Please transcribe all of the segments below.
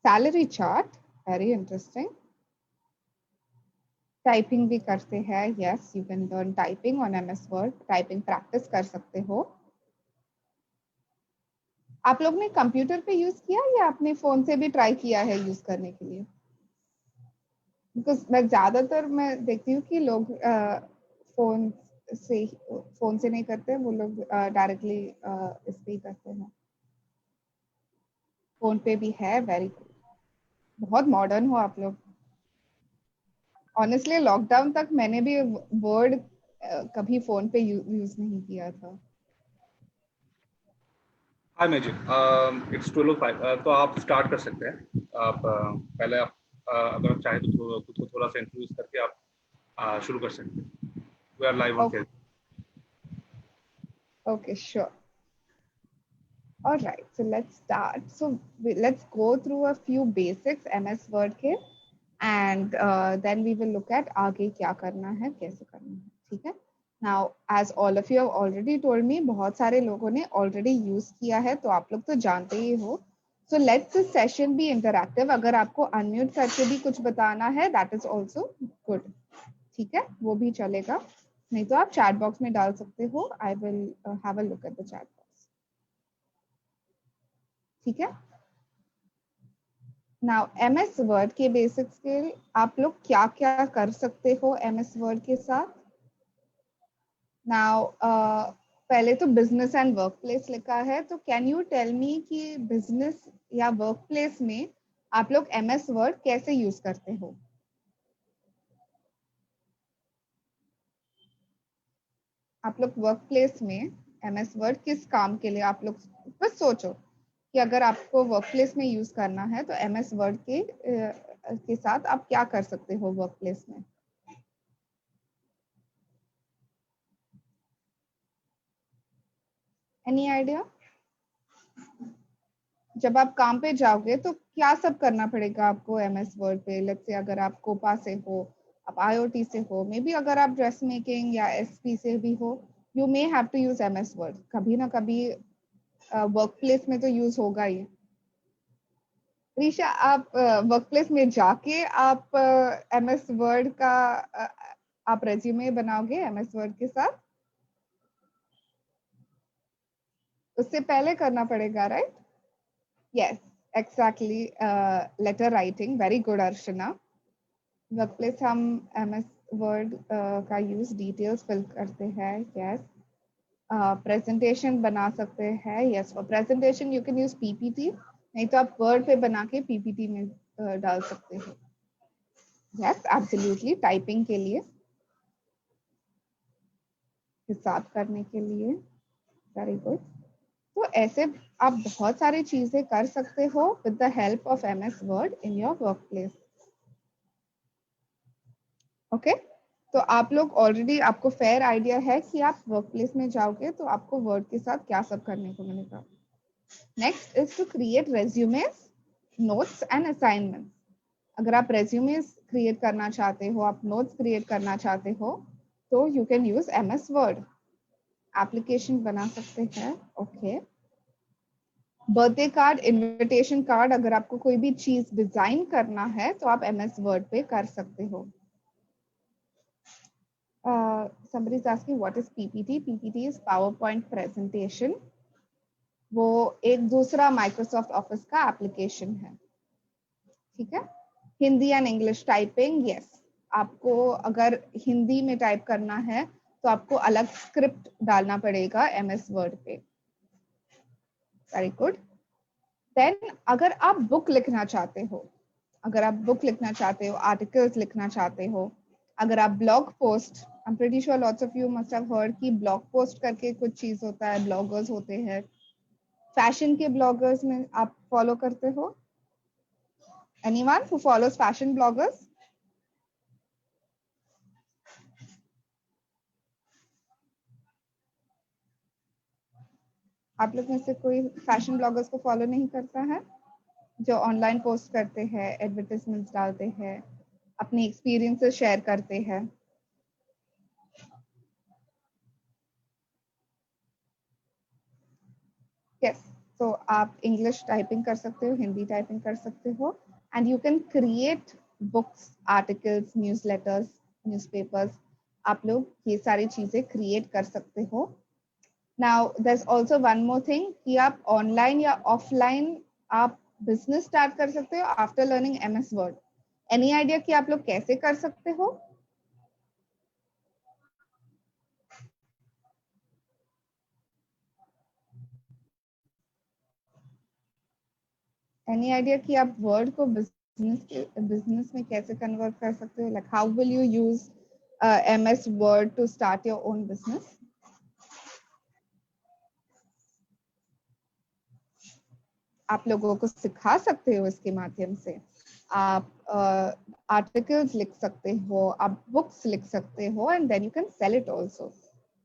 Salary chart, very interesting. Typing भी करते हैं, yes you can learn typing on MS word, typing practice कर सकते हो। आप लोग ने कंप्यूटर पे यूज किया या अपने फोन से भी ट्राई किया है यूज करने के लिए? बिकॉज मैं ज्यादातर मैं देखती हूँ कि लोग फोन से नहीं करते, वो लोग डायरेक्टली इस पे ही करते हैं। फोन पे भी है, वेरी बहुत मॉडर्न हो आप लोग। ऑनेस्टली लॉकडाउन तक मैंने भी वर्ड कभी फोन पे यूज नहीं किया था। हाय मैजिक, इट्स 12:05, तो आप स्टार्ट कर सकते हैं। आप पहले आप अगर आप चाहें तो खुद को थोड़ा सा इंट्रोड्यूस करके आप शुरू कर सकते हैं। We are live on Facebook. Okay, sure. All right, so let's start. So let's go through a few basics MS Word के, and then we will look at आगे क्या करना है, कैसे करना है, ठीक है? Now, as all of you have already told me, बहुत सारे लोगों ने already use किया है, तो आप लोग तो जानते ही हो. So let this session be interactive. अगर आपको unmute करके भी कुछ बताना है, that is also good. ठीक है, वो भी चलेगा. नहीं तो आप chat box में डाल सकते हो. I will have a look at the chat box. ठीक है. नाउ MS वर्ड के बेसिक स्किल, आप लोग क्या क्या कर सकते हो MS वर्ड के साथ. नाउ पहले तो बिजनेस एंड वर्क प्लेस लिखा है, तो कैन यू टेल मी कि बिजनेस या वर्क प्लेस में आप लोग MS वर्ड कैसे यूज करते हो? आप लोग वर्क प्लेस में MS वर्ड किस काम के लिए आप लोग बस सोचो कि अगर आपको वर्क प्लेस में यूज करना है तो MS वर्ड के साथ आप क्या कर सकते हो वर्क प्लेस में? Any idea? जब आप काम पे जाओगे तो क्या सब करना पड़ेगा आपको MS वर्ड पे? लेट्स से अगर आप कोपा से हो, आप IoT से हो, मे बी अगर आप ड्रेस मेकिंग या SP से भी हो, you may have to use MS word. कभी ना कभी वर्क प्लेस में तो यूज होगा ही. ऋषा, आप वर्क प्लेस में जाके आप MS वर्ड का आप रेज्यूमे बनाओगे MS वर्ड के साथ? उससे पहले करना पड़ेगा, right? Yes, exactly. Letter writing, very good Archana. Work place हम MS वर्ड का यूज डिटेल्स फिल करते हैं, यस. प्रेजेंटेशन बना सकते हैं, yes. For presentation you can use PPT, नहीं तो आप वर्ड पे बना के PPT में डाल सकते हो. Yes, absolutely. टाइपिंग के लिए, हिसाब करने के लिए, वेरी गुड. तो ऐसे आप बहुत सारी चीजें कर सकते हो with the help of MS word in your work place. Okay, तो आप लोग ऑलरेडी, आपको फेयर आइडिया है कि आप वर्क प्लेस में जाओगे तो आपको वर्ड के साथ क्या सब करने को मिलेगा. Next is to create resumes, notes and assignments. अगर आप रेज्यूमेस क्रिएट करना चाहते हो, आप नोट्स क्रिएट करना चाहते हो, तो you can use MS word. Application बना सकते हैं, okay. Birthday card, invitation card, अगर आपको कोई भी चीज डिजाइन करना है तो आप MS वर्ड पे कर सकते हो. somebody is asking what is PPT. PPT is PowerPoint presentation. वो एक दूसरा माइक्रोसॉफ्ट ऑफिस का एप्लीकेशन है, ठीक है. Hindi and English typing, yes. आपको अगर हिंदी में टाइप करना है तो आपको अलग स्क्रिप्ट डालना पड़ेगा MS वर्ड पे. Very good. देन अगर आप बुक लिखना चाहते हो, आर्टिकल्स लिखना चाहते हो, अगर आप blog post, I am pretty sure lots of you must have heard कि ब्लॉग पोस्ट करके कुछ चीज होता है, ब्लॉगर्स होते हैं. फैशन के ब्लॉगर्स में आप फॉलो करते हो? Anyone who follows fashion bloggers? आप लोग में से कोई फैशन ब्लॉगर्स को फॉलो नहीं करता है, जो ऑनलाइन पोस्ट करते हैं, एडवर्टाइजमेंट्स डालते हैं, अपनी एक्सपीरियंसेस शेयर करते हैं? यस. तो आप इंग्लिश टाइपिंग कर सकते हो, हिंदी टाइपिंग कर सकते हो, and you can create books, articles, newsletters, newspapers, आप लोग ये सारी चीजें क्रिएट कर सकते हो। Now there's also one more thing कि आप ऑनलाइन या ऑफलाइन आप बिजनेस स्टार्ट कर सकते हो after learning MS word. Any idea कि आप लोग कैसे कर सकते हो? एनी आइडिया कि आप वर्ड को बिजनेस में कैसे कन्वर्ट कर सकते हो? Like how will you use MS Word to start your own business? आप लोगों को सिखा सकते हो इसके माध्यम से। आप आर्टिकल्स लिख सकते हो, आप बुक्स लिख सकते हो, and then you can sell it also.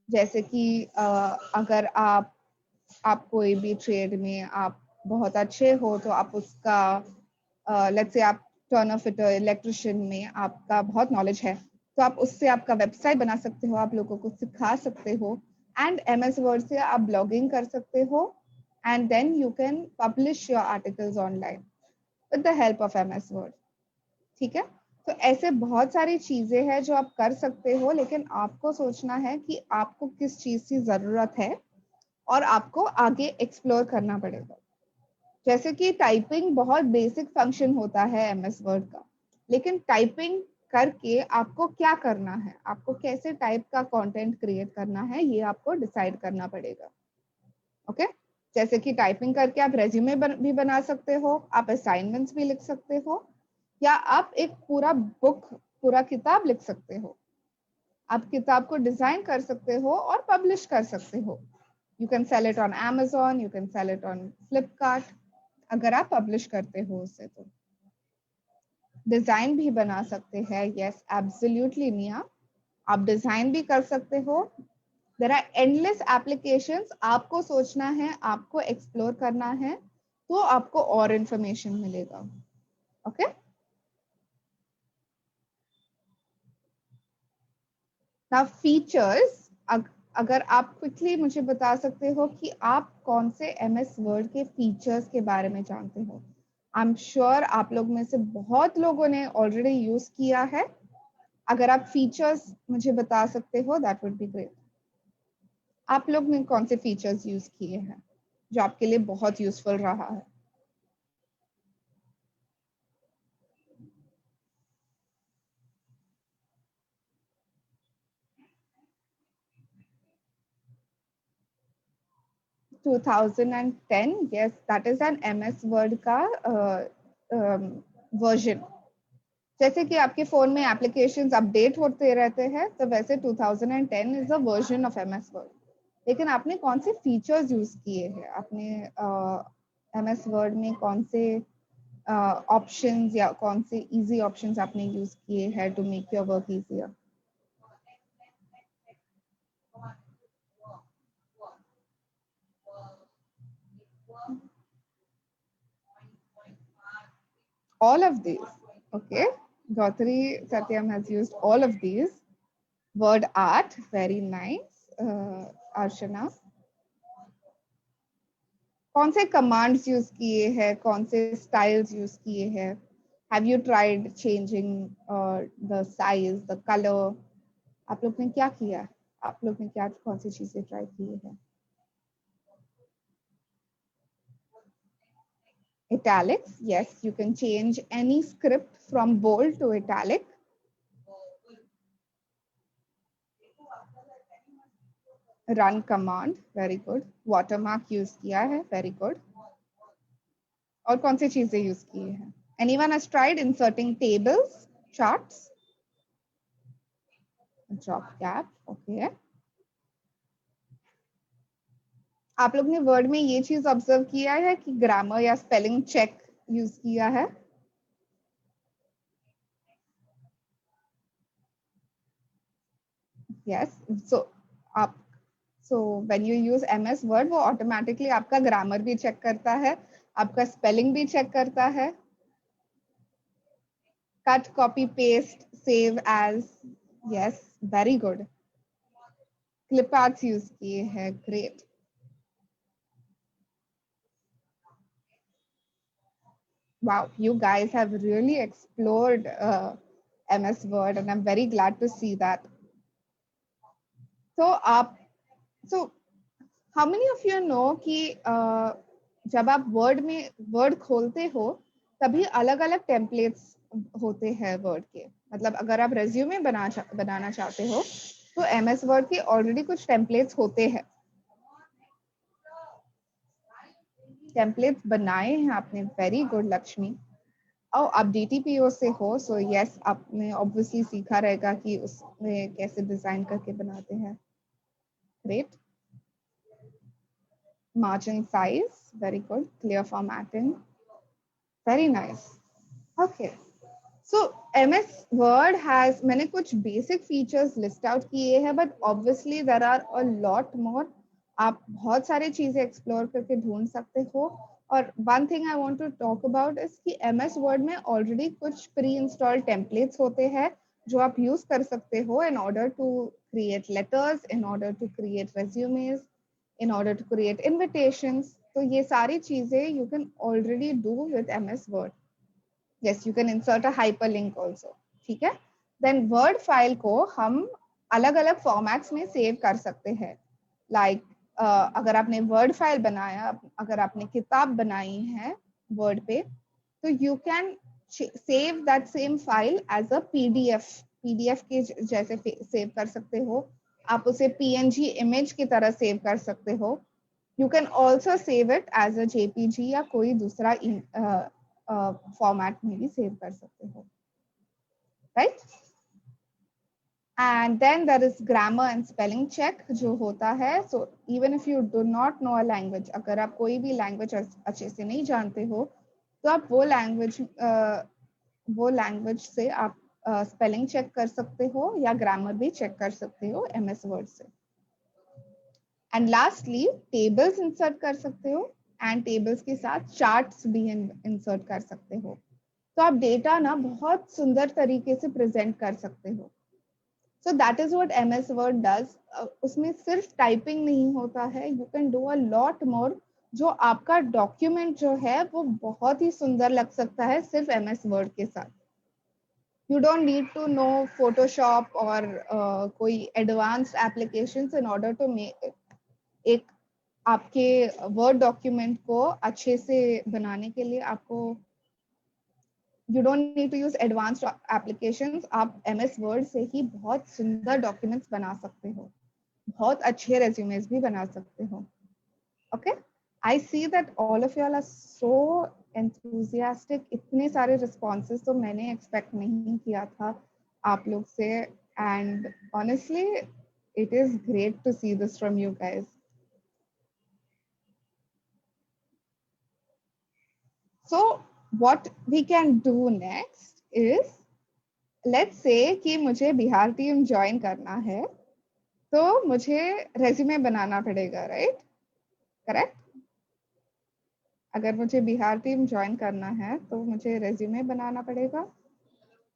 जैसे कि अगर आप कोई भी ट्रेड में आप बहुत अच्छे हो तो आप उसका लेट्स से आप टर्नर फिटर, इलेक्ट्रिशियन में आपका बहुत नॉलेज है, तो आप उससे आपका वेबसाइट बना सकते हो, आप लोगों को सिखा सकते हो, एंड एमएस वर्ड से आप ब्लॉगिंग कर सकते हो, and then you can publish your articles online with the help of MS Word। ठीक है, तो ऐसे बहुत सारी चीजें हैं जो आप कर सकते हो, लेकिन आपको सोचना है कि आपको किस चीज की जरूरत है और आपको आगे एक्सप्लोर करना पड़ेगा। जैसे कि टाइपिंग बहुत बेसिक फंक्शन होता है एमएस वर्ड का, लेकिन टाइपिंग करके आपको क्या करना है, आपको कैसे टाइप का कंटेंट क्रिएट करना है, ये आपको डिसाइड करना पड़ेगा। ओके, जैसे कि टाइपिंग करके आप रेज्यूमे भी बना सकते हो, आप असाइनमेंट्स भी लिख सकते हो, या आप एक पूरा बुक, पूरा किताब लिख सकते हो। आप किताब को डिजाइन कर सकते हो और पब्लिश कर सकते हो। You can sell it on Amazon, you can sell it on Flipkart, अगर आप पब्लिश करते हो उससे। तो डिजाइन भी बना सकते हैं, यस एब्सोल्युटली निया, आप डिजाइन भी कर सकते हो। देयर आर एंडलेस एप्लीकेशंस, आपको सोचना है, आपको एक्सप्लोर करना है, तो आपको और इंफॉर्मेशन मिलेगा। ओके, नाउ फीचर्स, अगर आप क्विकली मुझे बता सकते हो कि आप कौन से एमएस वर्ड के फीचर्स के बारे में जानते हो। आई एम श्योर आप लोग में से बहुत लोगों ने ऑलरेडी यूज किया है। अगर आप फीचर्स मुझे बता सकते हो दैट वुड बी ग्रेट। आप लोग ने कौन से फीचर्स यूज किए हैं जो आपके लिए बहुत यूजफुल रहा है? To 2010, yes, that is an MS Word का वर्जन। जैसे कि आपके फोन में एप्लीकेशंस अपडेट होते रहते हैं, तो वैसे 2010 is a version of MS Word। लेकिन आपने कौन से फीचर्स यूज किए हैं, आपने MS Word में कौन से ऑप्शंस या कौन से इजी ऑप्शंस आपने यूज किए हैं to make your work easier? All of these, okay. Gautri Satyam has used all of these. Word art, very nice. Arshana, कौन से कमांड्स यूज किए हैं, कौन से स्टाइल्स यूज किए हैं? Have you tried changing the size, the colour? आप लोग ने क्या किया, आप लोग ने क्या कौन सी चीजें ट्राई की है? Italics, yes, you can change any script from bold to italic. Run command, very good. Watermark use किया है, very good. और कौन सी चीजें यूज की है? Anyone has tried inserting tables, charts? Drop cap, okay. आप लोग ने वर्ड में ये चीज ऑब्जर्व किया है कि ग्रामर या स्पेलिंग चेक यूज किया है? यस, आप so when you use MS Word, वो ऑटोमेटिकली आपका ग्रामर भी चेक करता है, आपका स्पेलिंग भी चेक करता है। Cut, copy, paste, save as, yes, very good. Clip arts use किए हैं, great. Wow, you guys have really explored MS Word, and I'm very glad to see that. So, so how many of you know कि जब आप word खोलते हो तभी अलग अलग टेम्पलेट्स होते हैं वर्ड के, मतलब अगर आप रेज्यूमे बनाना चाहते हो तो MS वर्ड के ऑलरेडी कुछ टेम्पलेट्स होते हैं, टेम्पलेट्स बनाए हैं आपने, वेरी गुड लक्ष्मी। और आप DTPO से हो, सो यस आपने ऑब्वियसली सीखा रहेगा कि उसमें कैसे डिजाइन करके बनाते हैं। Great. Margin size, very good. Clear formatting, very nice. Okay, so MS Word has मैंने कुछ basic features list out किए हैं, but obviously there are a lot more. आप बहुत सारे चीजें explore करके ढूंढ सकते हो। और one thing I want to talk about is कि MS Word में already कुछ pre-installed templates होते हैं जो आप use कर सकते हो in order to create letters, in order to create resumes, in order to create invitations. तो ये सारी चीजें you can already do with MS Word. Yes, you can insert a hyperlink also. ठीक है? Then Word file को हम अलग अलग formats में save कर सकते हैं. Like अगर आपने Word file बनाया, अगर आपने किताब बनाई है Word पे, तो you can save that same file as a PDF. PDF के जैसे save कर सकते हो. आप उसे PNG image की तरह save कर सकते हो. You can also save it as a JPG या कोई दूसरा फॉर्मेट में भी सेव कर सकते हो, right. And then there is grammar and spelling check जो होता है। So even if you do not know a language, अगर आप कोई भी लैंग्वेज अच्छे से नहीं जानते हो तो आप वो लैंग्वेज से आप स्पेलिंग चेक कर सकते हो या ग्रामर भी चेक कर सकते हो MS वर्ड से। एंड लास्टली टेबल्स इंसर्ट कर सकते हो, एंड टेबल्स के साथ चार्ट्स भी इंसर्ट कर सकते हो। तो आप डेटा ना बहुत सुंदर तरीके से प्रेजेंट कर सकते हो। So that is what MS word does. उसमें सिर्फ टाइपिंग नहीं होता है, you can do a lot more. जो आपका डॉक्यूमेंट जो है वो बहुत ही सुंदर लग सकता है सिर्फ MS वर्ड के साथ। You don't need to know Photoshop और कोई advanced applications in order to make एक आपके वर्ड डॉक्यूमेंट को अच्छे से बनाने के लिए आपको you don't need to use advanced applications. आप MS Word से ही बहुत सुंदर documents बना सकते हो, बहुत अच्छे resumes भी बना सकते हो। Okay, I see that all of y'all are so enthusiastic. इतने सारे responses तो मैंने expect नहीं किया था आप लोग से, and honestly it is great to see this from you guys. So what we can do next is, let's say कि मुझे बिहार टीम ज्वाइन करना है तो मुझे रेज्यूमे बनाना पड़ेगा, राइट? करेक्ट? अगर मुझे बिहार टीम ज्वाइन करना है तो मुझे रेज्यूमे बनाना पड़ेगा।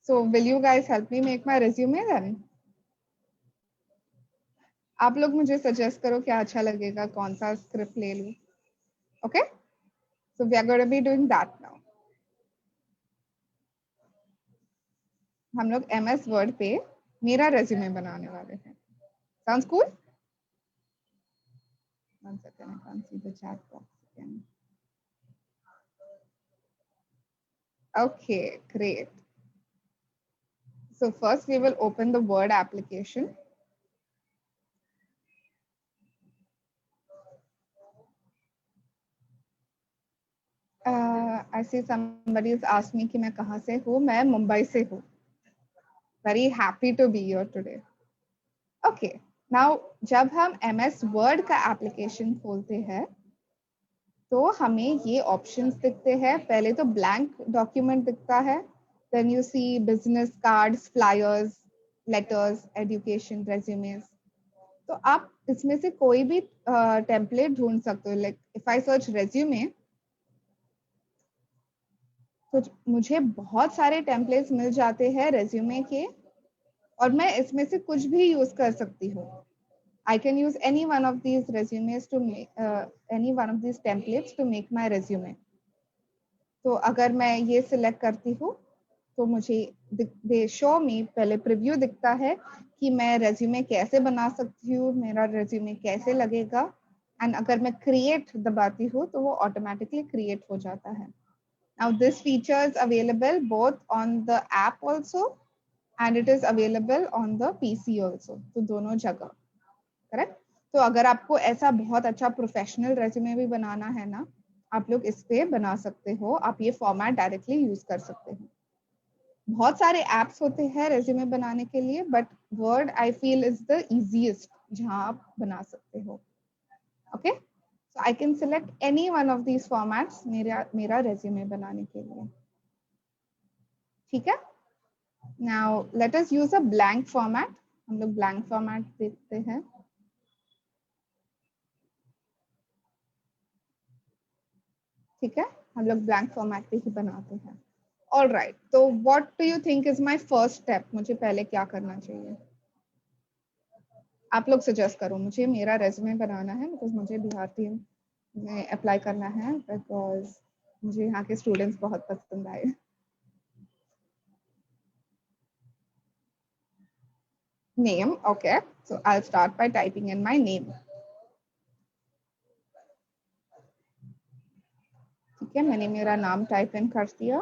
So will you guys help me make my resume then? आप लोग मुझे सजेस्ट करो क्या अच्छा लगेगा, कौन सा स्क्रिप्ट ले लूं। Okay, so we are going to be doing that now. हम लोग MS वर्ड पे मेरा रेज्यूमे बनाने वाले हैं। Sounds cool? One second, I can't see the chat box again. Okay, great. So first we will open the Word application. I see somebody has asked me कि मैं कहाँ से हूँ। मैं मुंबई से हूँ। Very happy to be here today. Okay, now जब हम MS Word का application खोलते हैं तो हमें ये options दिखते हैं। पहले तो blank document दिखता है, then you see business cards, flyers, letters, education, resumes. तो आप इसमें से कोई भी टेम्पलेट ढूंढ सकते हो। Like if I search resume तो मुझे बहुत सारे टेम्पलेट्स मिल जाते हैं रेज्यूमे के, और मैं इसमें से कुछ भी यूज कर सकती हूँ। I can use any one of these resumes to make any one of these templates to make my resume. तो अगर मैं ये सिलेक्ट करती हूँ तो मुझे दे शो मी पहले प्रीव्यू दिखता है कि मैं रेज्यूमे कैसे बना सकती हूँ, मेरा रेज्यूमे कैसे लगेगा, एंड अगर मैं क्रिएट दबाती हूँ तो वो ऑटोमेटिकली क्रिएट हो जाता है. Now this feature is available both on the app also and it is available on the PC also. तो दोनों जगह, करेक्ट. तो अगर आपको ऐसा बहुत अच्छा प्रोफेशनल रेज्यूमे भी बनाना है ना, आप लोग इस पे बना सकते हो. आप ये फॉर्मेट डायरेक्टली यूज कर सकते हो. बहुत सारे एप्स होते हैं रेज्यूमे बनाने के लिए, but word I feel is the easiest जहां आप बना सकते हो. Okay, so I can select any one of these formats मेरा रेज्यूमे बनाने के लिए. ठीक है. Now let us use a blank format. हम लोग ब्लैंक फॉर्मेट देखते हैं. ठीक है, हम लोग ब्लैंक फॉर्मेट पे ही बनाते हैं. ऑल राइट, तो what do you think is my first step? मुझे पहले क्या करना चाहिए? आप लोग सजेस्ट करो. मुझे मेरा रेज्यूमे बनाना है बिकॉज मुझे बिहार टीम में अप्लाई करना है, बिकॉज मुझे यहाँ के स्टूडेंट्स बहुत पसंद आए. Name, okay, so I'll start by typing in my name. ठीक है, मैंने मेरा नाम टाइप इन कर दिया.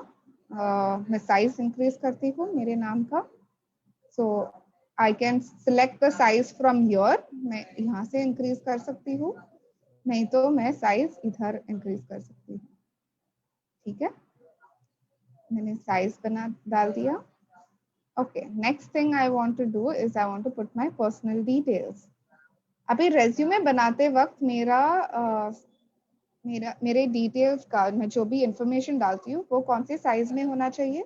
मैं साइज इंक्रीज करती हूँ मेरे नाम का. So I can select the size from your. मैं यहाँ से इंक्रीज कर सकती हूँ, नहीं तो मैं साइज इधर इंक्रीज कर सकती हूँ. ठीक है, मैंने साइज बना डाल दिया. Okay, next thing I want to do is I want to put my personal details. अभी रेज्यूमे बनाते वक्त मेरे डिटेल्स का, मैं जो भी इंफॉर्मेशन डालती हूँ वो कौन से साइज में होना चाहिए?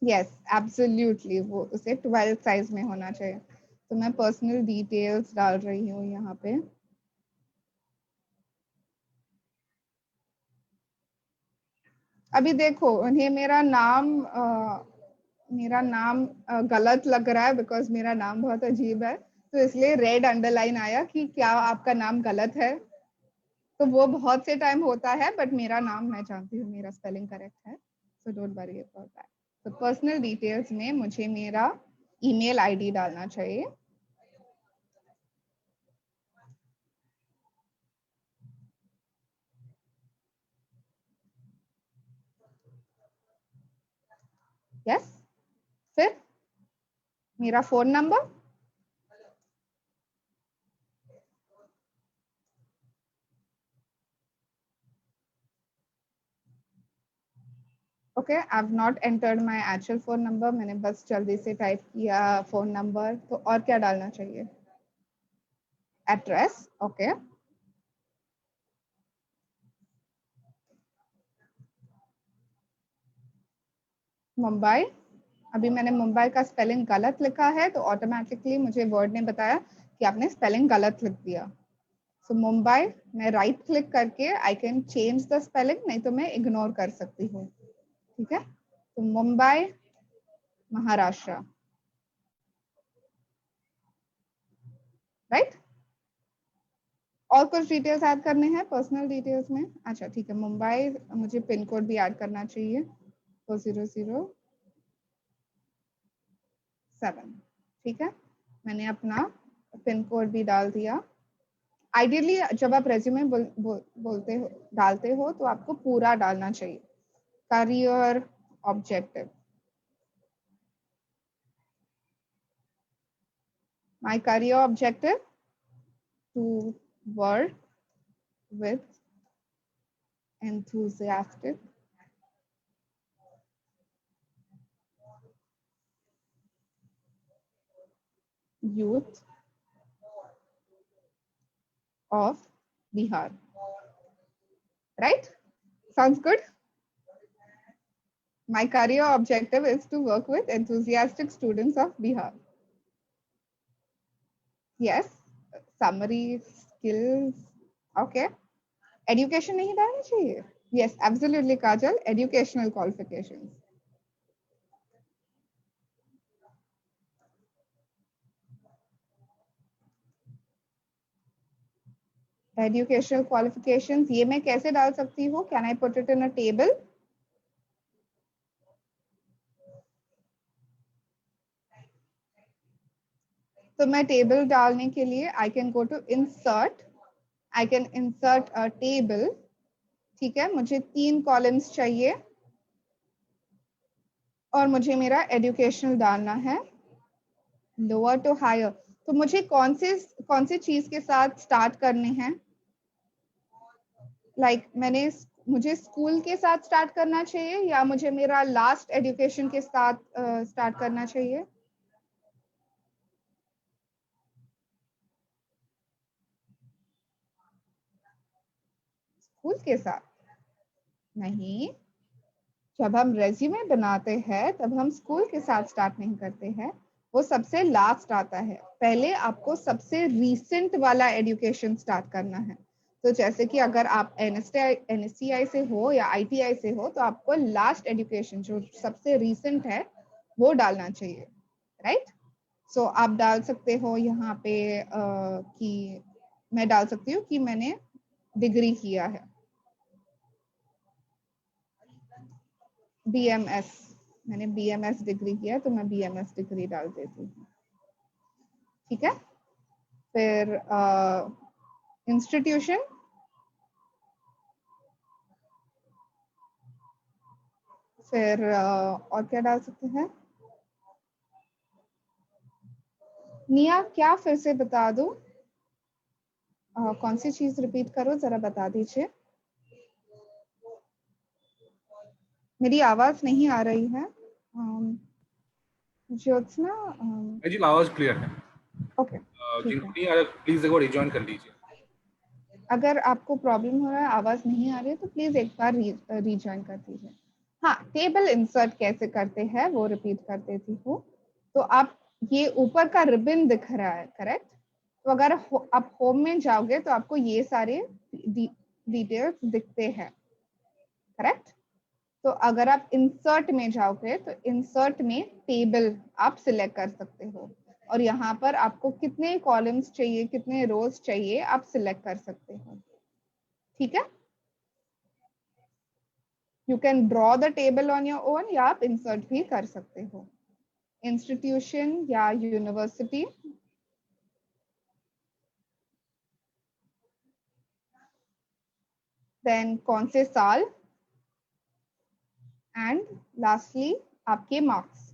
यस, एब्सोल्युटली, वो उसे 12 साइज में होना चाहिए. तो मैं पर्सनल डिटेल्स डाल रही हूँ यहाँ पे. अभी देखो, उन्हें मेरा नाम गलत लग रहा है बिकॉज मेरा नाम बहुत अजीब है, तो इसलिए रेड अंडरलाइन आया कि क्या आपका नाम गलत है. तो वो बहुत से टाइम होता है, बट मेरा नाम मैं जानती हूँ मेरा स्पेलिंग करेक्ट है, so don't worry about that. तो पर्सनल डिटेल्स में मुझे मेरा ईमेल आईडी डालना चाहिए. यस, फिर मेरा phone number. Okay, I have not entered my actual phone number. मैंने बस जल्दी से टाइप किया फोन नंबर. तो और क्या डालना चाहिए? एड्रेस. ओके, मुंबई. अभी मैंने मुंबई का स्पेलिंग गलत लिखा है, तो ऑटोमेटिकली मुझे वर्ड ने बताया कि आपने स्पेलिंग गलत लिख दिया. सो मुंबई, मैं राइट क्लिक करके I can change the spelling, नहीं तो मैं इग्नोर कर सकती हूँ. ठीक है, तो मुंबई, महाराष्ट्र. राइट, और कुछ डिटेल्स ऐड करने हैं पर्सनल डिटेल्स में? अच्छा ठीक है, मुंबई, मुझे पिन कोड भी ऐड करना चाहिए 4007. ठीक है, मैंने अपना पिन कोड भी डाल दिया. आइडियली जब आप रेज्यूमे बोलते हो, डालते हो, तो आपको पूरा डालना चाहिए. Career objective. My career objective to work with enthusiastic youth of Bihar. Right? Sounds good? My career objective is to work with enthusiastic students of Bihar. Yes, summary, skills. Okay. Education नहीं डालना चाहिए? Yes, absolutely, Kajal. Educational qualifications. Educational qualifications, ये मैं कैसे डाल सकती हूँ? Can I put it in a table? तो मैं टेबल डालने के लिए I can go to insert, I can insert a table. ठीक है, मुझे 3 कॉलम्स चाहिए और मुझे मेरा एजुकेशनल डालना है, लोअर टू हायर। तो मुझे कौन से चीज के साथ स्टार्ट करने हैं? मुझे स्कूल के साथ स्टार्ट करना चाहिए या मुझे मेरा लास्ट एजुकेशन के साथ स्टार्ट करना चाहिए? स्कूल के साथ नहीं, जब हम रेज्यूमे बनाते हैं तब हम स्कूल के साथ स्टार्ट नहीं करते हैं, वो सबसे लास्ट आता है। पहले आपको सबसे रीसेंट वाला एजुकेशन स्टार्ट करना है। तो जैसे कि अगर आप एनएसटीआई से हो या आईटीआई से हो तो आपको लास्ट एजुकेशन जो सबसे रीसेंट है वो डालना चाहिए, राइट? सो आप डाल सकते हो यहाँ पे कि मैं डाल सकती हूँ कि मैंने डिग्री किया है, बीएमएस, मैंने बीएमएस डिग्री किया, तो मैं बीएमएस डिग्री डाल देती हूँ। ठीक है, फिर इंस्टीट्यूशन, फिर और क्या डाल सकते हैं? निया, क्या फिर से बता दो? कौन सी चीज रिपीट करो, जरा बता दीजिए। मेरी आवाज नहीं आ रही है। ज्योत्सना, जी आवाज क्लियर है। ओके, ठीक जिनको है। नहीं आ रहा प्लीज एक बार रिजॉइन कर लीजिए। अगर आपको प्रॉब्लम हो रहा है, आवाज नहीं आ रही है, तो प्लीज एक बार रीजॉइन कर दीजिए। हाँ, टेबल इंसर्ट कैसे करते हैं वो रिपीट कर देती हूँ। तो आप, ये ऊपर का रिबन दिख रहा है, करेक्ट? तो अगर आप होम में जाओगे तो आपको ये सारे डिटेल्स दिखते हैं, करेक्ट? तो अगर आप इंसर्ट में जाओगे तो इंसर्ट में टेबल आप सिलेक्ट कर सकते हो और यहाँ पर आपको कितने कॉलम्स चाहिए, कितने रोज चाहिए, आप सिलेक्ट कर सकते हो। ठीक है, you can draw the table on your own या आप इंसर्ट भी कर सकते हो। इंस्टीट्यूशन या यूनिवर्सिटी, देन कौन से साल, एंड लास्टली आपके मार्क्स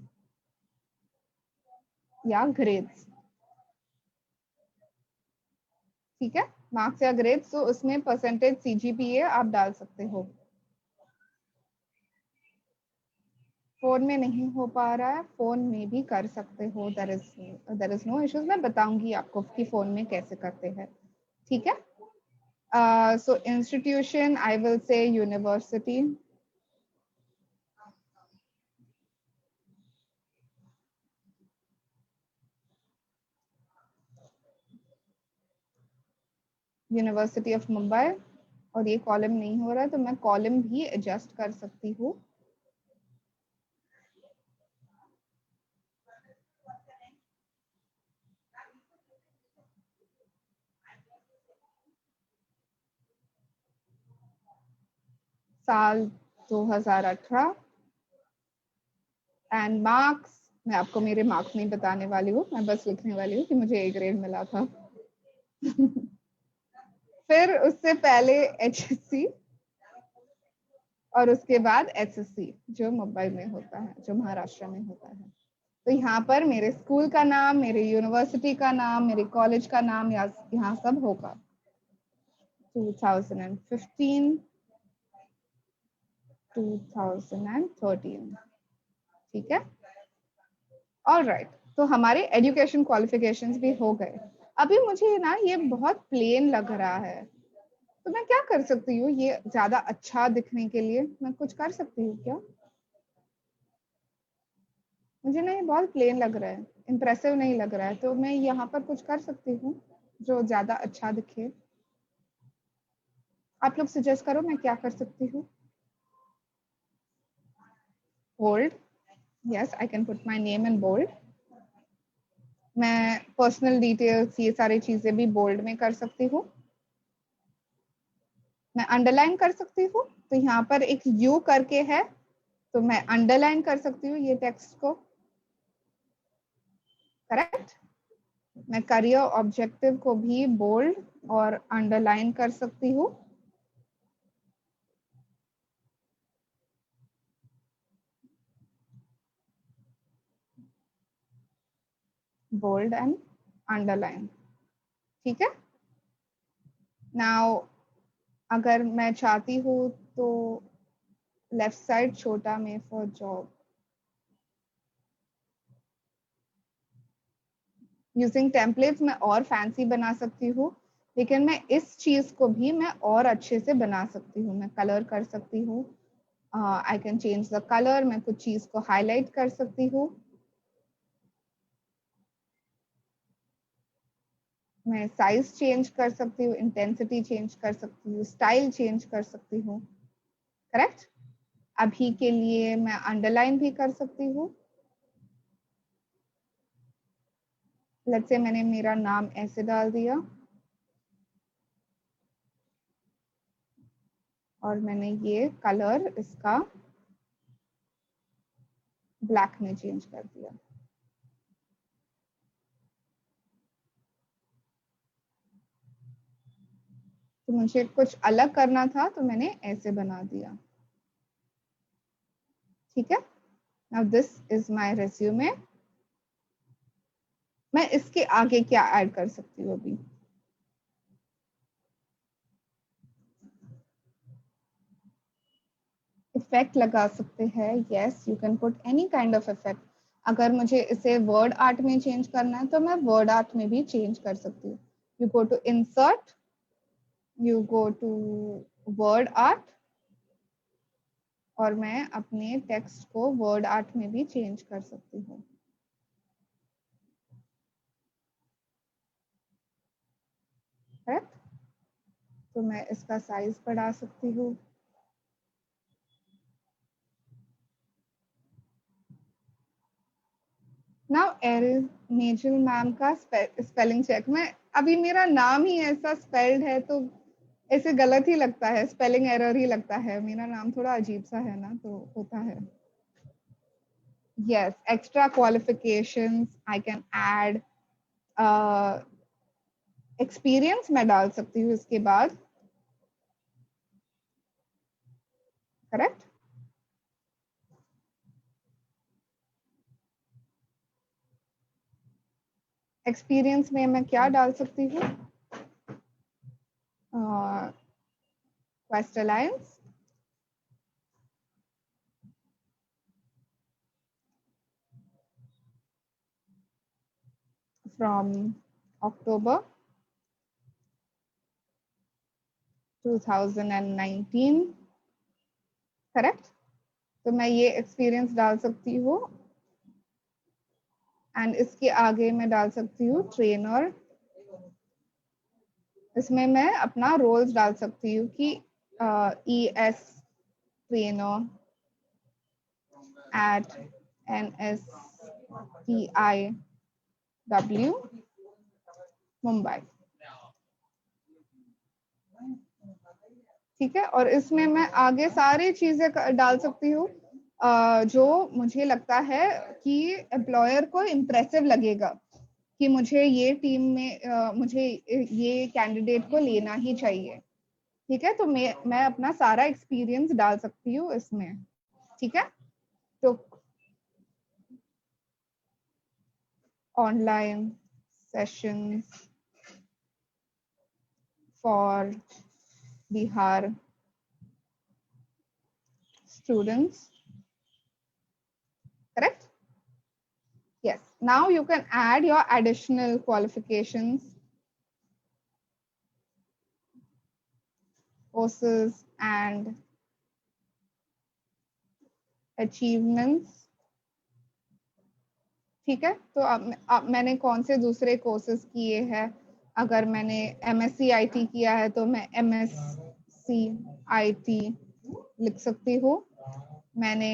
या ग्रेड्स। ठीक है, मार्क्स या ग्रेड्स, तो उसमें परसेंटेज सीजीपीए आप डाल सकते हो। फोन में नहीं हो पा रहा है, फोन में भी कर सकते हो, देयर इज नो इश्यूज। मैं बताऊंगी आपको कि फोन में कैसे करते हैं। ठीक है, so institution, I will say university, university of Mumbai. और ये कॉलम नहीं हो रहा है तो मैं कॉलम भी एडजस्ट कर सकती हूँ। साल 2018 एंड मार्क्स, मैं आपको मेरे मार्क्स नहीं बताने वाली हूँ, मैं बस लिखने वाली हूँ कि मुझे ए ग्रेड मिला था। फिर उससे पहले एचएससी और उसके बाद एसएससी जो मुंबई में होता है, जो महाराष्ट्र में होता है। तो यहाँ पर मेरे स्कूल का नाम, मेरे यूनिवर्सिटी का नाम, मेरे कॉलेज का नाम यहाँ सब होगा। 2015, 2013। ठीक है, ऑलराइट। तो हमारे एजुकेशन क्वालिफिकेशंस भी हो गए। अभी मुझे ना ये बहुत प्लेन लग रहा है, तो मैं क्या कर सकती हूँ? ये ज्यादा अच्छा दिखने के लिए मैं कुछ कर सकती हूँ क्या? मुझे ना ये बहुत प्लेन लग रहा है, इम्प्रेसिव नहीं लग रहा है, तो मैं यहाँ पर कुछ कर सकती हूँ जो ज्यादा अच्छा दिखे। आप लोग सजेस्ट करो, मैं क्या कर सकती हूँ? Bold, yes, I can put my name in bold. मैं पर्सनल डिटेल्स, ये सारी चीजें भी बोल्ड में कर सकती हूँ। मैं अंडरलाइन कर सकती हूँ, तो यहाँ पर एक यू करके है, तो मैं अंडरलाइन कर सकती हूँ ये टेक्स्ट को, करेक्ट। मैं करियर ऑब्जेक्टिव को भी बोल्ड और अंडरलाइन कर सकती हूँ। बोल्ड एंड अंडरलाइन, ठीक है। नाउ अगर मैं चाहती हूँ तो लेफ्ट साइड छोटा में फॉर जॉब, यूजिंग टेम्पलेट्स मैं और फैंसी बना सकती हूँ, लेकिन मैं इस चीज को भी मैं और अच्छे से बना सकती हूँ। मैं कलर कर सकती हूँ, I can change the colour, मैं कुछ चीज को हाईलाइट कर सकती हूँ, मैं साइज चेंज कर सकती हूँ, इंटेंसिटी चेंज कर सकती हूँ, स्टाइल चेंज कर सकती हूँ, करेक्ट। अभी के लिए मैं अंडरलाइन भी कर सकती हूँ। लेट्स से मैंने मेरा नाम ऐसे डाल दिया और मैंने ये कलर इसका ब्लैक में चेंज कर दिया। तो मुझे कुछ अलग करना था तो मैंने ऐसे बना दिया, ठीक है। Now this is my resume. मैं इसके आगे क्या ऐड कर सकती हूँ अभी? इफेक्ट लगा सकते हैं, yes, you can put any kind of effect. अगर मुझे इसे वर्ड आर्ट में चेंज करना है तो मैं वर्ड आर्ट में भी चेंज कर सकती हूँ। You go to insert, you go to Word Art, और मैं अपने टेक्स्ट को वर्ड आर्ट में भी चेंज कर सकती हूँ, करेक्ट। तो मैं इसका साइज बढ़ा सकती हूँ। नाउ एरिस नेजल मैम का स्पेलिंग चेक। मैं अभी मेरा नाम ही ऐसा स्पेल्ड है तो ऐसे गलत ही लगता है, स्पेलिंग एरर ही लगता है। मेरा नाम थोड़ा अजीब सा है ना, तो होता है। Yes, extra qualifications I can add, experience मैं डाल सकती हूँ इसके बाद, करेक्ट। एक्सपीरियंस में मैं क्या डाल सकती हूँ? Quest alliance, from October 2019, correct. तो मैं ये एक्सपीरियंस डाल सकती हूँ एंड इसके आगे मैं डाल सकती हूँ ट्रेनर। इसमें मैं अपना रोल्स डाल सकती हूँ कि ES trainer at NSTIW Mumbai, ठीक है। और इसमें मैं आगे सारी चीजें डाल सकती हूँ जो मुझे लगता है कि एम्प्लॉयर को इम्प्रेसिव लगेगा कि मुझे ये टीम में मुझे ये कैंडिडेट को लेना ही चाहिए, ठीक है। तो मैं अपना सारा एक्सपीरियंस डाल सकती हूँ इसमें, ठीक है। तो online sessions for Bihar students, correct? Yes. Now you can add your additional qualifications, courses and achievements, ठीक है। तो अब मैंने कौन से दूसरे कोर्सेज किए हैं? अगर मैंने MSc IT किया है तो मैं MSc IT लिख सकती हूँ। मैंने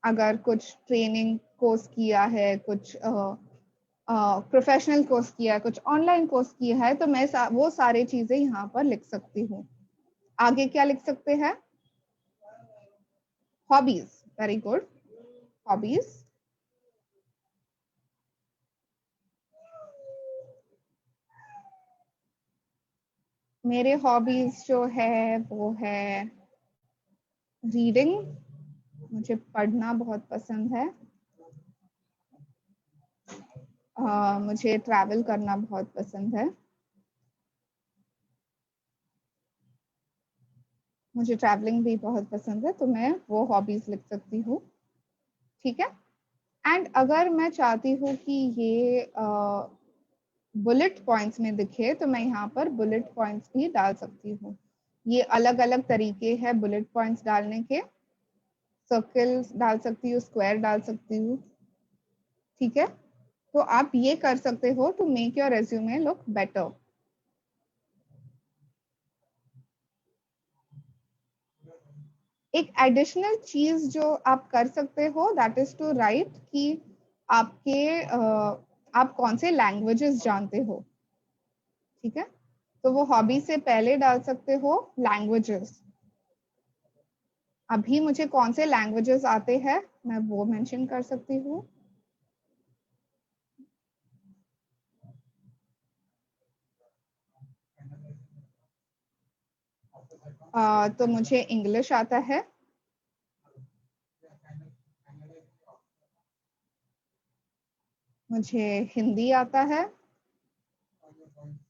अगर कुछ ट्रेनिंग कोर्स किया है, कुछ प्रोफेशनल कोर्स किया है, कुछ ऑनलाइन कोर्स किया है, तो मैं वो सारी चीजें यहाँ पर लिख सकती हूँ। आगे क्या लिख सकते हैं? Hobbies, very good, hobbies. मेरे हॉबीज जो है वो है रीडिंग, मुझे पढ़ना बहुत पसंद है। मुझे ट्रैवल करना बहुत पसंद है। मुझे ट्रैवलिंग भी बहुत पसंद है, तो मैं वो हॉबीज लिख सकती हूँ। ठीक है। एंड अगर मैं चाहती हूँ कि ये बुलेट पॉइंट्स में दिखे, तो मैं यहाँ पर बुलेट पॉइंट्स भी डाल सकती हूँ। ये अलग अलग तरीके हैं बुलेट पॉइंट्स डालने के। सर्कल डाल सकती हूँ, स्क्वायर डाल सकती हूँ। ठीक है, तो आप ये कर सकते हो to make your resume look better. एक एडिशनल चीज जो आप कर सकते हो दैट इज टू राइट कि आपके आप कौन से लैंग्वेजेस जानते हो। ठीक है, तो वो हॉबी से पहले डाल सकते हो लैंग्वेजेस। अभी मुझे कौन से लैंग्वेजेस आते हैं मैं वो मेंशन कर सकती हूँ। तो मुझे इंग्लिश आता है, मुझे हिंदी आता है,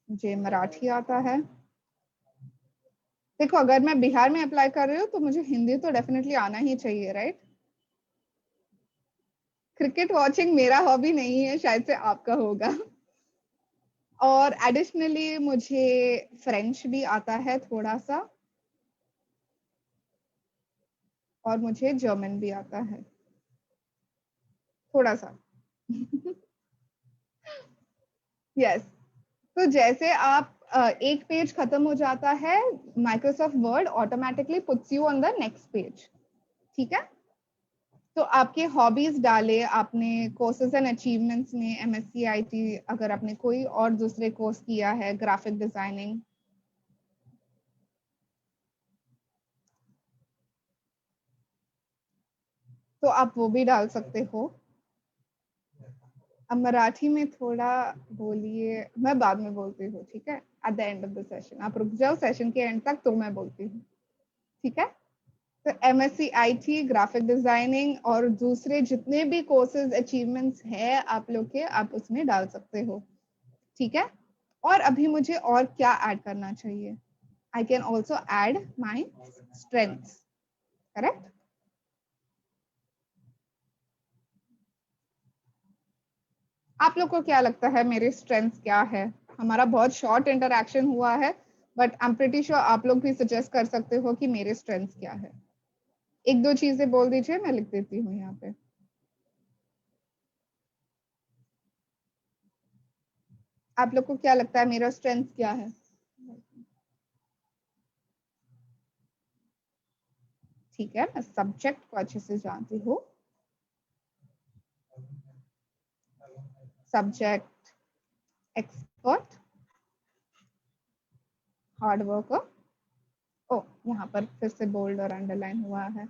मुझे मराठी आता है। देखो, अगर मैं बिहार में अप्लाई कर रही हूँ तो मुझे हिंदी तो डेफिनेटली आना ही चाहिए, राइट? क्रिकेट वॉचिंग मेरा हॉबी नहीं है, शायद से आपका होगा। और एडिशनली मुझे फ्रेंच भी आता है थोड़ा सा, और मुझे जर्मन भी आता है थोड़ा सा। यस। तो जैसे आप एक पेज खत्म हो जाता है, Microsoft word automatically puts you on the next page. ठीक है, तो आपके हॉबीज डाले आपने, कोर्सेज एंड अचीवमेंट्स में एमएससी आईटी, अगर आपने कोई और दूसरे कोर्स किया है, ग्राफिक डिजाइनिंग, तो आप वो भी डाल सकते हो। अब मराठी में थोड़ा बोलिए, मैं बाद में बोलती हूँ, ठीक है? At the end of the session आप रुक जाओ सेशन के एंड तक, तो मैं बोलती हूँ। ठीक है, तो एमएससी आईटी, ग्राफिक डिजाइनिंग और दूसरे जितने भी कोर्सेज अचीवमेंट्स है आप लोग के, आप उसमें डाल सकते हो। ठीक है, और अभी मुझे और क्या ऐड करना चाहिए? I can also add my strengths, correct? आप लोग को क्या लगता है मेरे स्ट्रेंथ्स क्या है? हमारा बहुत शॉर्ट इंटरेक्शन हुआ है, but I am pretty sure आप लोग भी सजेस्ट कर सकते हो कि मेरे स्ट्रेंथ्स क्या है। एक दो चीजें बोल दीजिए, मैं लिख देती हूँ यहाँ पे। आप लोग को क्या लगता है मेरा स्ट्रेंथ क्या है? ठीक है, मैं सब्जेक्ट को अच्छे से जानती हूँ। Subject expert, hard worker. ओ, यहाँ पर फिर से बोल्ड और अंडरलाइन हुआ है,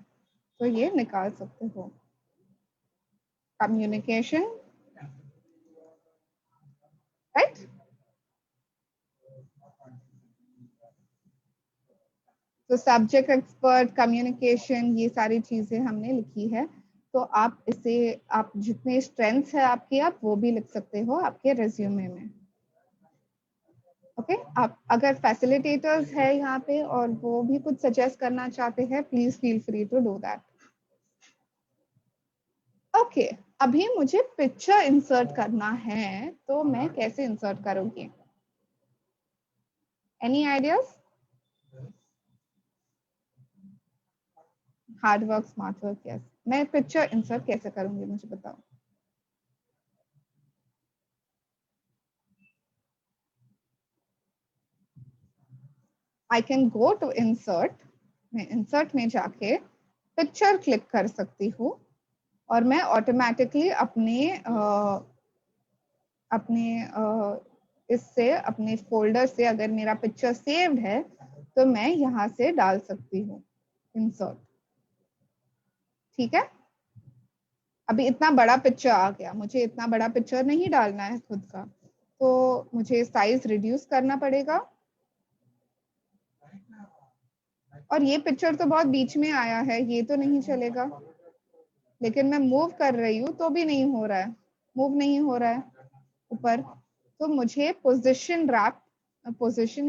तो ये निकाल सकते हो। Communication, right? तो सब्जेक्ट एक्सपर्ट, कम्युनिकेशन, ये सारी चीजें हमने लिखी है। तो आप इसे, आप जितने स्ट्रेंथ्स है आपके, आप वो भी लिख सकते हो आपके रेज्यूमे में। ओके, आप अगर फैसिलिटेटर्स है यहाँ पे और वो भी कुछ सजेस्ट करना चाहते हैं, please feel free to do that. Okay, अभी मुझे पिक्चर इंसर्ट करना है, तो मैं कैसे इंसर्ट करूंगी? Any ideas? Hard work, smart work, yes. मैं पिक्चर इंसर्ट कैसे करूंगी, मुझे बताओ। I can go to insert, मैं इंसर्ट में जाके पिक्चर क्लिक कर सकती हूँ, और मैं ऑटोमेटिकली अपने अपने इससे अपने फोल्डर से अगर मेरा पिक्चर सेव्ड है तो मैं यहाँ से डाल सकती हूँ इंसर्ट। ठीक है, अभी इतना बड़ा पिक्चर आ गया, मुझे इतना बड़ा पिक्चर नहीं डालना है खुद का, तो मुझे साइज रिड्यूस करना पड़ेगा। और ये पिक्चर तो बहुत बीच में आया है, ये तो नहीं चलेगा, लेकिन मैं मूव कर रही हूँ तो भी नहीं हो रहा है, मूव नहीं हो रहा है ऊपर। तो मुझे पोजीशन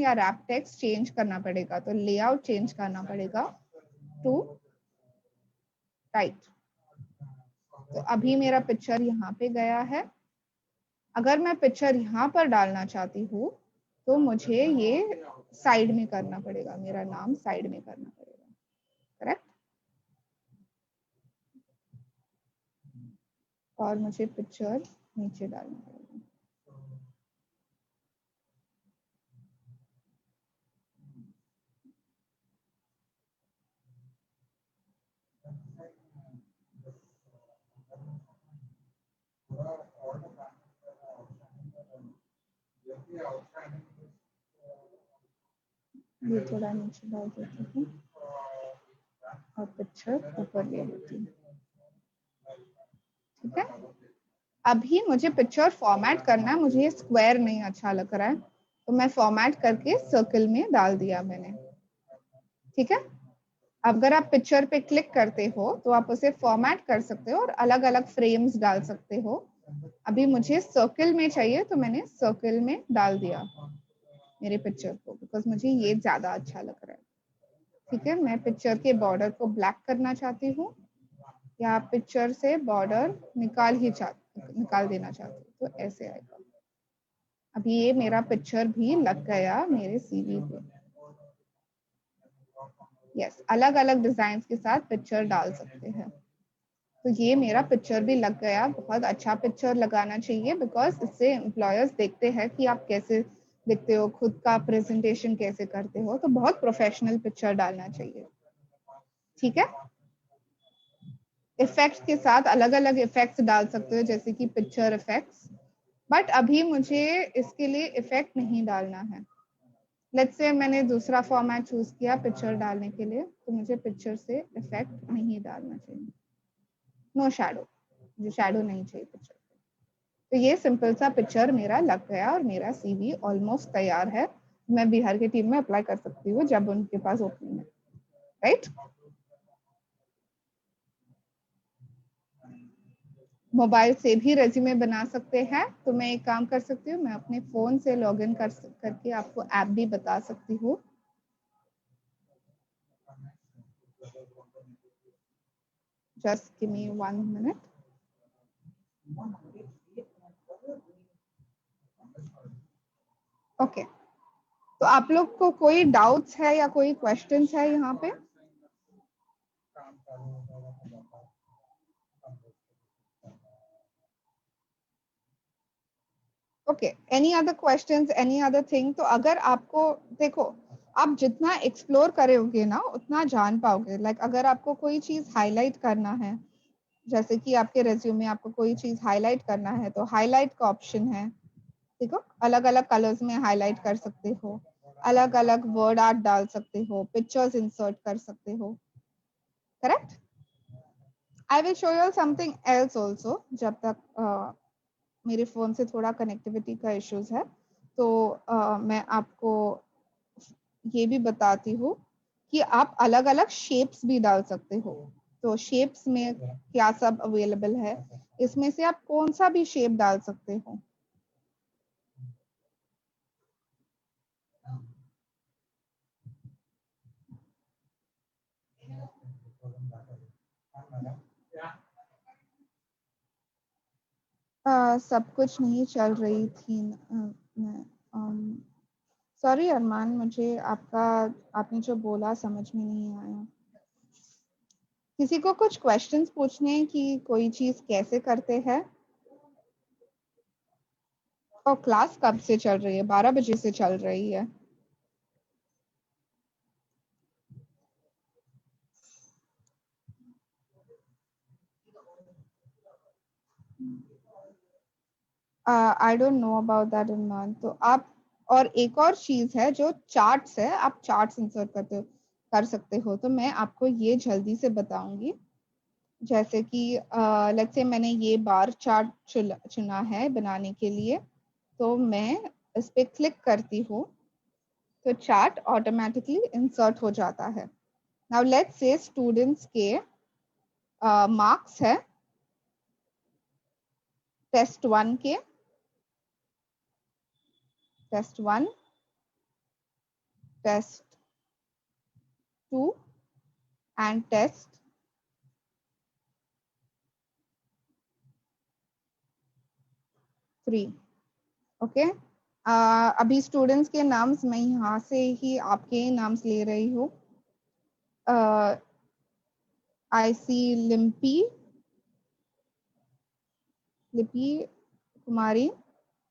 या रैप टेक्स्ट चेंज करना पड़ेगा, तो लेआउट चेंज करना पड़ेगा टू राइट। तो अभी मेरा पिक्चर यहाँ पे गया है। अगर मैं पिक्चर यहाँ पर डालना चाहती हूँ तो मुझे ये साइड में करना पड़ेगा, मेरा नाम साइड में करना पड़ेगा, करेक्ट। और मुझे पिक्चर नीचे डालना पड़ेगा। ये थोड़ा नीचे डाल देती हूँ और पिक्चर ऊपर ले लेती हूँ। ठीक है, अभी मुझे पिक्चर फॉर्मेट करना है, मुझे ये स्क्वायर नहीं अच्छा लग रहा है, तो मैं फॉर्मेट करके सर्कल में डाल दिया मैंने। ठीक है, अगर आप पिक्चर पे क्लिक करते हो तो आप उसे फॉर्मेट कर सकते हो और अलग अलग फ्रेम्स डाल सकते हो। अभी मुझे सर्कल में चाहिए तो मैंने सर्कल में डाल दिया मेरे पिक्चर को, बिकॉज मुझे ये ज्यादा अच्छा लग रहा है। ठीक है, मैं पिक्चर के बॉर्डर को ब्लैक करना चाहती हूँ या पिक्चर से बॉर्डर निकाल देना चाहती हूँ, तो ऐसे आएगा। अभी ये मेरा पिक्चर भी लग गया मेरे सीवी पे। यस, अलग अलग डिजाइन के साथ पिक्चर डाल सकते हैं। तो ये मेरा पिक्चर भी लग गया। बहुत अच्छा पिक्चर लगाना चाहिए, बिकॉज इससे एम्प्लॉयर्स देखते हैं कि आप कैसे दिखते हो, खुद का प्रेजेंटेशन कैसे करते हो, तो बहुत प्रोफेशनल पिक्चर डालना चाहिए। ठीक है, इफेक्ट्स के साथ अलग अलग इफेक्ट्स डाल सकते हो, जैसे कि पिक्चर इफेक्ट्स, बट अभी मुझे इसके लिए इफेक्ट नहीं डालना है। लेट्स से मैंने दूसरा फॉर्मेट चूज किया पिक्चर डालने के लिए, तो मुझे पिक्चर से इफेक्ट नहीं डालना चाहिए। नो शैडो, मुझे शैडो नहीं चाहिए पिक्चर। तो ये सिंपल सा पिक्चर मेरा लग गया और मेरा सीवी ऑलमोस्ट तैयार है। मैं बिहार की टीम में अप्लाई कर सकती हूँ जब उनके पास ओपनिंग है, राइट। मोबाइल से भी रेज्यूमे बना सकते हैं, तो मैं एक काम कर सकती हूँ, मैं अपने फोन से लॉग इन करके आपको ऐप भी बता सकती हूँ। Just give me 1 minute. Okay, तो आप लोग को कोई डाउट्स है या कोई क्वेश्चंस है यहाँ पे? Okay, any other questions, any other thing? तो अगर आपको, देखो, आप जितना एक्सप्लोर करोगे ना उतना जान पाओगे। लाइक अगर आपको कोई चीज हाईलाइट करना है, जैसे कि आपके रेज्यूमे में आपको कोई चीज हाईलाइट करना है, तो हाईलाइट का ऑप्शन है। देखो, अलग अलग कलर्स में हाईलाइट कर सकते हो, अलग अलग वर्ड आर्ट डाल सकते हो, पिक्चर्स इंसर्ट कर सकते हो, correct. I will show you something else also, जब तक मेरे फोन से थोड़ा कनेक्टिविटी का इश्यूज है, तो मैं आपको ये भी बताती हूँ कि आप अलग अलग शेप्स भी डाल सकते हो। तो शेप्स में क्या सब अवेलेबल है, इसमें से आप कौन सा भी शेप डाल सकते हो। सब कुछ नहीं चल रही थी मैं, सॉरी अरमान, मुझे आपने जो बोला समझ में नहीं आया। किसी को कुछ क्वेश्चंस पूछने कि कोई चीज कैसे करते हैं? और क्लास कब से चल रही है? 12 बजे से चल रही है। I don't know about that Irman. तो आप, और एक और चीज है जो चार्ट्स है, आप चार्ट्स इंसर्ट कर सकते हो। तो मैं आपको ये जल्दी से बताऊंगी। जैसे कि लेट्स से मैंने ये बार चार्ट चुना है बनाने के लिए, तो मैं इस पे क्लिक करती हूँ तो चार्ट ऑटोमेटिकली इंसर्ट हो जाता है। नाउ लेट्स से स्टूडेंट्स के मार्क्स है टेस्ट 1 के, test 1, test 2 and test 3। Okay, अभी स्टूडेंट्स के नाम्स मैं यहाँ से ही आपके नाम्स ले रही हूँ। आई सी लिम्पी, लिपि कुमारी,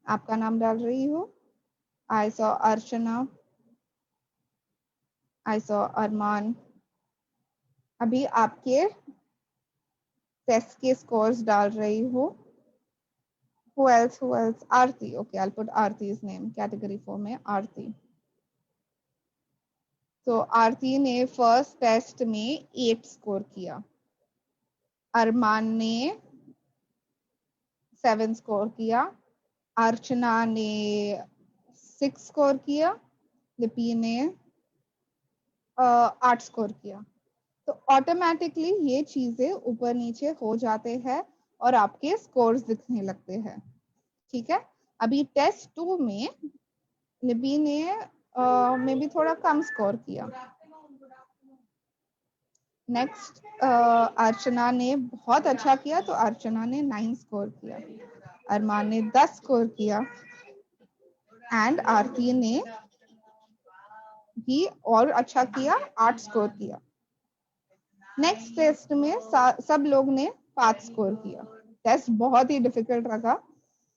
आपका नाम डाल रही हूँ। I saw Archana, I saw Armaan. अभी आपके टेस्ट के स्कोर्स डाल रही हूँ। Who else? Who else? Aarti. Okay, I'll put Aarti's name. Category 4 में Aarti. तो आरती ने फर्स्ट टेस्ट में 8 स्कोर किया, अरमान ने 7 स्कोर किया, अर्चना ने 6 स्कोर किया, लिपि ने 8 स्कोर किया। तो ऑटोमेटिकली ये चीजें ऊपर नीचे हो जाते हैं और आपके स्कोर्स दिखने लगते हैं। ठीक है, अभी टेस्ट 2 में लिपि ने मे बी थोड़ा कम स्कोर किया। नेक्स्ट अर्चना ने बहुत अच्छा किया, तो अर्चना ने 9 स्कोर किया, अरमान ने 10 स्कोर किया एंड आरती ने भी और अच्छा किया, 8 स्कोर किया। नेक्स्ट टेस्ट में सब लोग ने 5 स्कोर किया। टेस्ट बहुत ही डिफिकल्ट रहा,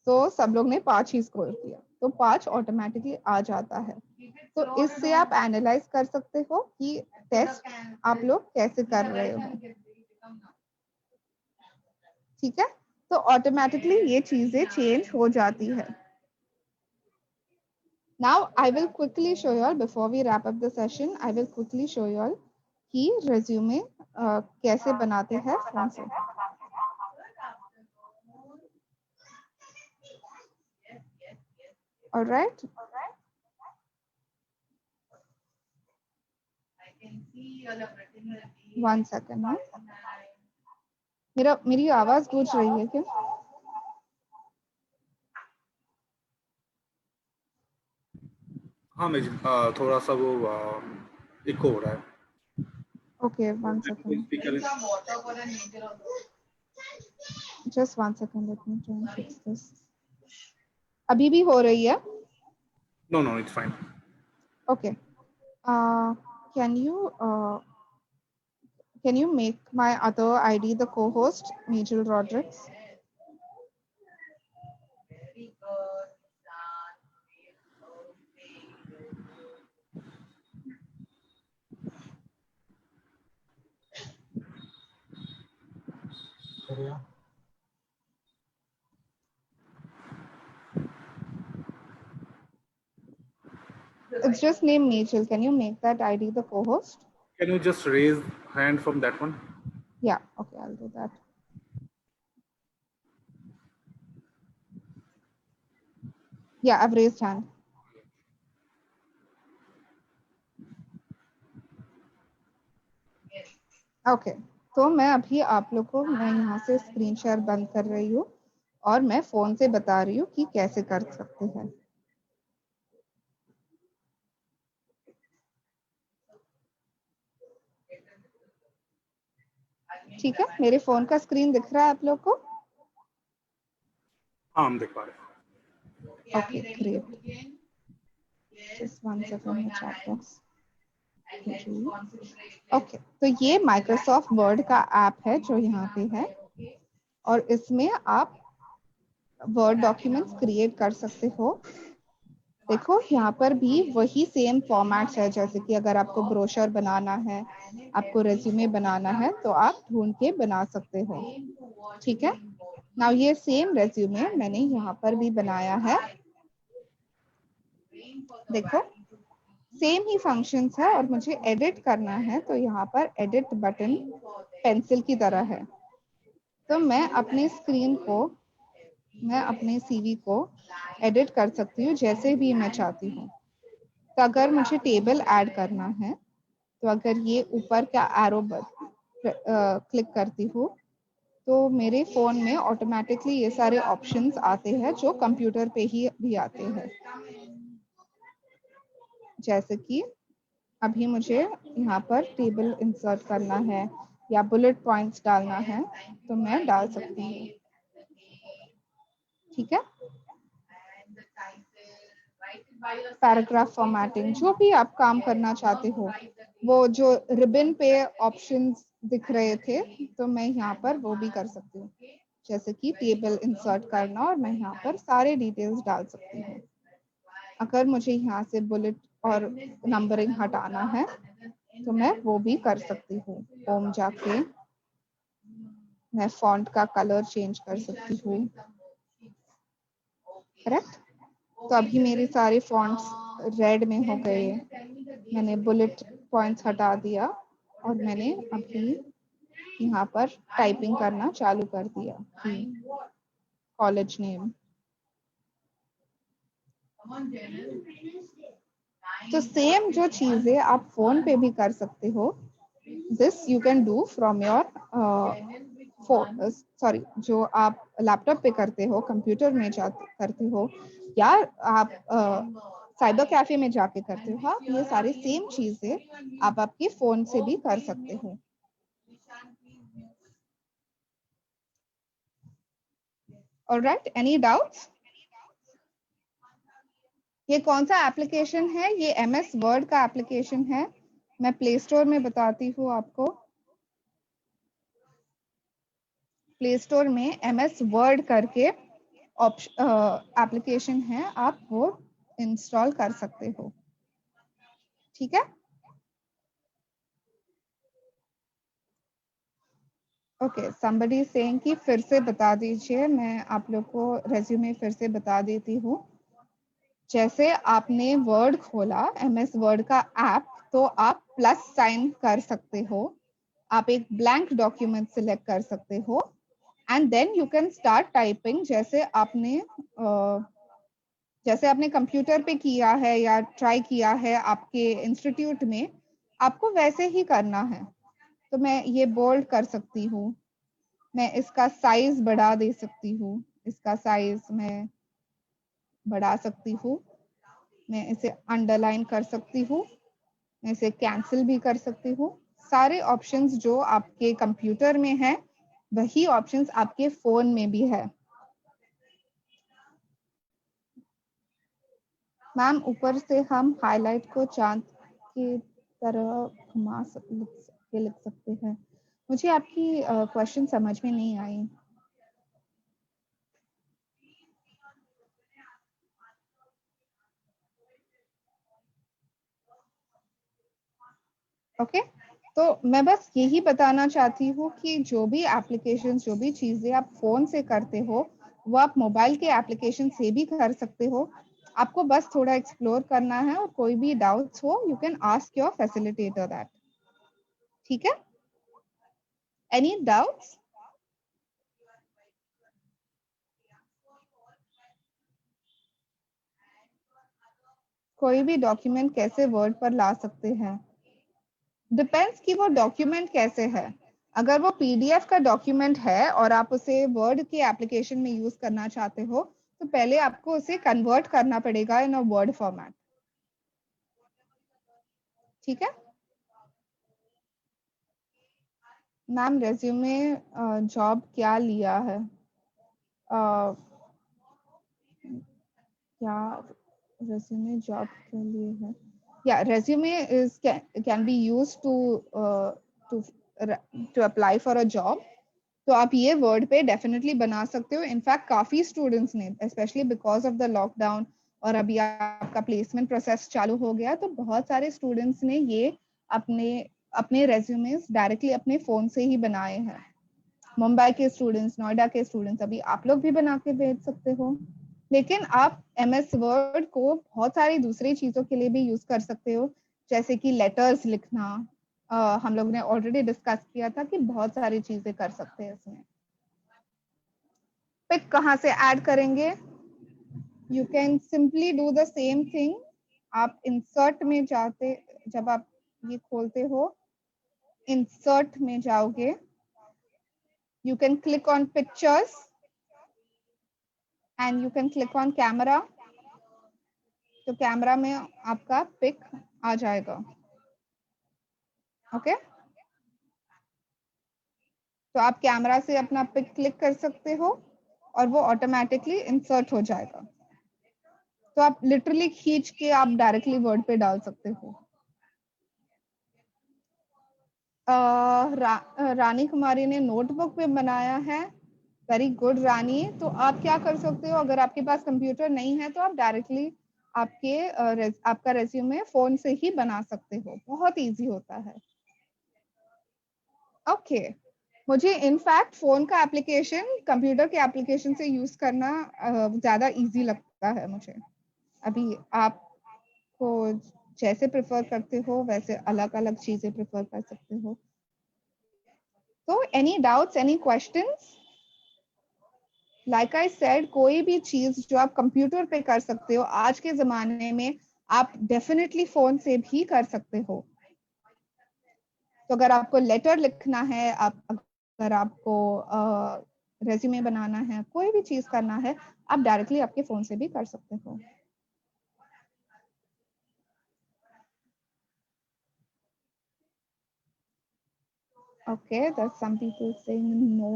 तो सब लोग ने 5 ही स्कोर किया, तो 5 ऑटोमेटिकली आ जाता है। तो इससे आप एनालाइज कर सकते हो कि टेस्ट आप लोग कैसे कर रहे हो। ठीक है, तो ऑटोमेटिकली ये चीजें चेंज हो जाती है। Now I will quickly show you all, before we wrap up the session, I will quickly show you all कि resume कैसे बनाते हैं फोन से। All right, one second हाँ। मेरी आवाज गूंज रही है क्या? हाँ मैं थोड़ा सा वो इको हो रहा है। Okay, one second, speaker just one second, let me try and fix this. अभी भी हो रही है? no it's fine. Okay, can you make my other ID the co-host, Majel Rodriguez? It's just named Majel. Can you make that ID the co-host? Can you just raise hand from that one? Yeah, okay, I'll do that. Yeah, I've raised hand. Okay, तो मैं अभी आप लोग को, मैं यहाँ से screen share बंद कर रही हूँ और मैं फोन से बता रही हूँ कि कैसे कर सकते हैं। ठीक है, मेरे फोन का स्क्रीन दिख रहा है आप लोग को? हाँ हम देख पा रहे हैं। Okay great, just one second में चैट बॉक्स। ओके, तो ये माइक्रोसॉफ्ट वर्ड का ऐप है जो यहाँ पे है, और इसमें आप वर्ड डॉक्यूमेंट्स क्रिएट कर सकते हो। देखो यहाँ पर भी वही सेम फॉर्मेट्स है, जैसे कि अगर आपको ब्रोशर बनाना है, आपको रेज्यूमे बनाना है, तो आप ढूंढ के बना सकते हो। ठीक है, नाउ ये सेम रेज्यूमे मैंने यहाँ पर भी बनाया है। देखो सेम ही फंक्शंस है और मुझे एडिट करना है, तो यहाँ पर एडिट बटन पेंसिल की तरह है। तो मैं अपने स्क्रीन को, मैं अपने सीवी को एडिट कर सकती हूँ जैसे भी मैं चाहती हूँ। तो अगर मुझे टेबल ऐड करना है, तो अगर ये ऊपर का एरो क्लिक करती हूँ, तो मेरे फोन में ऑटोमेटिकली ये सारे ऑप्शंस आते हैं जो कंप्यूटर पे ही भी आते हैं। जैसे कि अभी मुझे यहाँ पर टेबल इंसर्ट करना है या बुलेट पॉइंट्स डालना है, तो मैं डाल सकती हूँ। ठीक है, पैराग्राफ फॉर्मेटिंग, जो भी आप काम करना चाहते हो, वो जो रिबन पे ऑप्शंस दिख रहे थे, तो मैं यहाँ पर वो भी कर सकती हूँ, जैसे कि टेबल इंसर्ट करना, और मैं यहाँ पर सारे डिटेल्स डाल सकती हूँ। अगर मुझे यहाँ से बुलेट और नंबरिंग हटाना है, तो मैं वो भी कर सकती हूँ। होम जाके मैं फॉन्ट का कलर चेंज कर सकती हूँ। करेक्ट, तो अभी मेरे सारे फॉन्ट्स रेड में हो गए। मैंने बुलेट पॉइंट्स हटा दिया और मैंने अभी यहाँ पर टाइपिंग करना चालू कर दिया कि कॉलेज नेम। तो सेम जो चीजें आप फोन पे भी कर सकते हो, this you can do from your phone, sorry, जो आप लैपटॉप पे करते हो, कंप्यूटर में जाते करते हो, या आप साइबर कैफे में जाके करते हो। हाँ, ये सारी सेम चीजें आप आपके फोन से भी कर सकते हो। Alright, any doubts? ये कौन सा एप्लीकेशन है? ये MS वर्ड का एप्लीकेशन है। मैं प्ले स्टोर में बताती हूँ आपको। प्ले स्टोर में MS वर्ड करके एप्लीकेशन है, आप वो इंस्टॉल कर सकते हो। ठीक है, ओके, somebody saying कि फिर से बता दीजिए। मैं आप लोग को रेज्यूमे फिर से बता देती हूँ। जैसे आपने वर्ड खोला, MS वर्ड का ऐप, तो आप प्लस साइन कर सकते हो, आप एक ब्लैंक डॉक्यूमेंट सिलेक्ट कर सकते हो, and then you can start typing. जैसे आपने कंप्यूटर पे किया है या ट्राई किया है आपके इंस्टीट्यूट में, आपको वैसे ही करना है। तो मैं ये बोल्ड कर सकती हूँ, मैं इसका साइज बढ़ा दे सकती हूँ, इसका साइज मैं बढ़ा सकती हूँ, मैं इसे अंडरलाइन कर सकती हूँ, मैं इसे कैंसिल भी कर सकती हूँ। सारे ऑप्शंस जो आपके कंप्यूटर में है, वही ऑप्शंस आपके फोन में भी है। मैम, ऊपर से हम हाईलाइट को चांद की तरह घुमा लिख सकते हैं। मुझे आपकी क्वेश्चन समझ में नहीं आई। ओके, तो मैं बस यही बताना चाहती हूँ कि जो भी एप्लीकेशन, जो भी चीजें आप फोन से करते हो, वो आप मोबाइल के एप्लीकेशन से भी कर सकते हो। आपको बस थोड़ा एक्सप्लोर करना है, और कोई भी डाउट्स हो, you can ask your facilitator that. ठीक है, एनी डाउट्स? कोई भी डॉक्यूमेंट कैसे वर्ड पर ला सकते हैं? डिपेंड्स कि वो डॉक्यूमेंट कैसे है। अगर वो PDF का डॉक्यूमेंट है और आप उसे वर्ड के एप्लीकेशन में यूज करना चाहते हो, तो पहले आपको उसे कन्वर्ट करना पड़ेगा इन अ वर्ड फॉर्मेट। ठीक है मैम, रेज्यूमे जॉब क्या लिया है? क्या रेज्यूमे जॉब के लिए है? या resume is can be use to to apply for a job. तो आप ये वर्ड पे डेफिनेटली बना सकते हो। इनफैक्ट काफी स्टूडेंट्स ने, specially because of the lockdown और अभी आपका प्लेसमेंट प्रोसेस चालू हो गया, तो बहुत सारे स्टूडेंट्स ने ये अपने अपने रेज्यूमेस डायरेक्टली अपने फोन से ही बनाए हैं। मुंबई के स्टूडेंट्स, नोएडा के स्टूडेंट्स, अभी आप लोग भी बना के भेज सकते हो। लेकिन आप MS वर्ड को बहुत सारी दूसरी चीजों के लिए भी यूज कर सकते हो, जैसे कि लेटर्स लिखना। हम लोग ने ऑलरेडी डिस्कस किया था कि बहुत सारी चीजें कर सकते हैं इसमें। पिक कहाँ से ऐड करेंगे? You can simply do the same thing. आप इंसर्ट में जाते, जब आप ये खोलते हो, इंसर्ट में जाओगे, you can click on pictures and you can click on camera। तो कैमरा में आपका पिक आ जाएगा। ओके, तो आप कैमरा से अपना पिक क्लिक कर सकते हो और वो ऑटोमेटिकली इंसर्ट हो जाएगा। तो आप लिटरली खींच के आप डायरेक्टली वर्ड पे डाल सकते हो। रानी कुमारी ने नोटबुक पे बनाया है। वेरी गुड रानी। तो आप क्या कर सकते हो, अगर आपके पास कंप्यूटर नहीं है तो आप डायरेक्टली आपका रेज्यूमे फोन से ही बना सकते हो, बहुत इजी होता है। ओके, मुझे इनफैक्ट फोन का एप्लीकेशन कंप्यूटर के एप्लीकेशन से यूज करना ज्यादा इजी लगता है मुझे। अभी आपको जैसे प्रेफर करते हो वैसे अलग अलग चीजें प्रेफर कर सकते हो। तो any doubts, any questions? Like I said, कोई भी चीज जो आप कंप्यूटर पे कर सकते हो आज के जमाने में, आप डेफिनेटली फोन से भी कर सकते हो। तो अगर आपको लेटर लिखना है, अगर आपको रेज्यूमे बनाना है, कोई भी चीज करना है, आप डायरेक्टली आपके फोन से भी कर सकते हो। Okay, there's some people saying no.